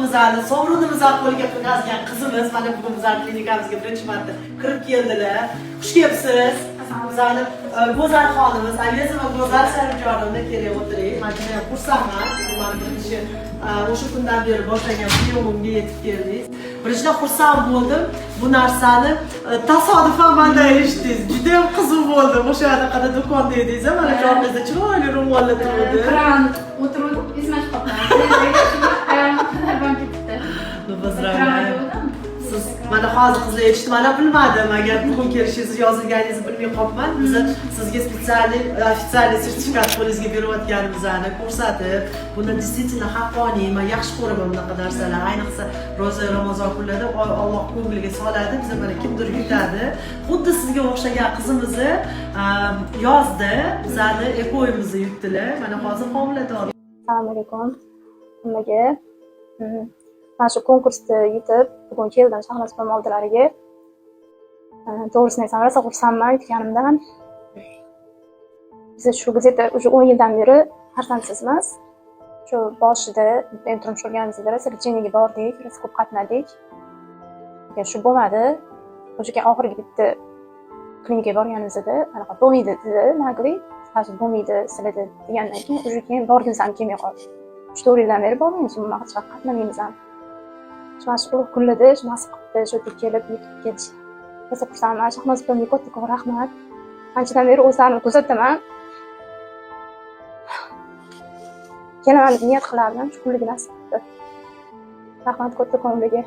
bizani sovrinimizni qo'lga qo'ygan qizimiz mana bugun bizning klinikamizga birinchi marta kirib keldilar. Xush kelibsiz. Bizani go'zal xonimiz Aviza va go'zal Sarimjonimni kelib o'tiring. Men xursandman. Mana birinchi o'sha kundan beri boshlagan filmimga yetib keldingiz. Birinchidan xursand bo'ldim. Bu narsani tasodifan menda eshitdingiz. Juda ham qiziq bo'ldi. O'sha anaqada do'konda edingiz, mana joyingizda chiroyli ro'mollar turibdi. Kran o'tirib, izmash qolgan. Siz mana hozir qizlar eshitmani bilmadim. Agar bugun kelishingizni yozilganingizni bilmay qolibman. Biz sizga ofitsialniy sertifikat qo'lingizga berayotganimizni ko'rsatib, buni действительно haqqoniy, men yaxshi ko'raman bunaqa narsalar. Ayniqsa ro'za Ramazon kunlarida Alloh ko'ngliga soladi, biz mana kimdir yutadi. Xuddi sizga o'xshagan qizimizni yozda bizani ekoyimizni yutdilar. Mana hozir homilador. Assalomu alaykum. Hammaga mana shu konkursni yutib, bugun keldim Shahnoz opam oldilariga. To'g'risini aytsam, rosa xursandman yutganimdan. Biz shu gazeta уже 10 yildan beri farzandsizmiz. Shu boshida turmush qurganimizda rosa lecheniyaga bordik, rosa ko'p qatnadik. Lekin shu bo'lmadi. O'sha oxirgi bitta klinikaga borganimizda anaqa bo'lmaydi dedi, nagri, hozir bo'lmaydi sizlarda degandan keyin o'sha keyin borgimiz ham kelmay qoldi. 3-4 yildan beri bormaymiz, umuman hech vaqt qatnamaymiz ham. Mana shu kunlarda shu nasib qildi, shu yerga kelib yetib kelish. Rosa xursandman. Shahnoz opamga katta rahmat. Anchadan beri o'zlarini kuzataman. Kelaman deb niyat qilardim, shu kunlarga nasib qildi. Rahmat katta ko'ngilga.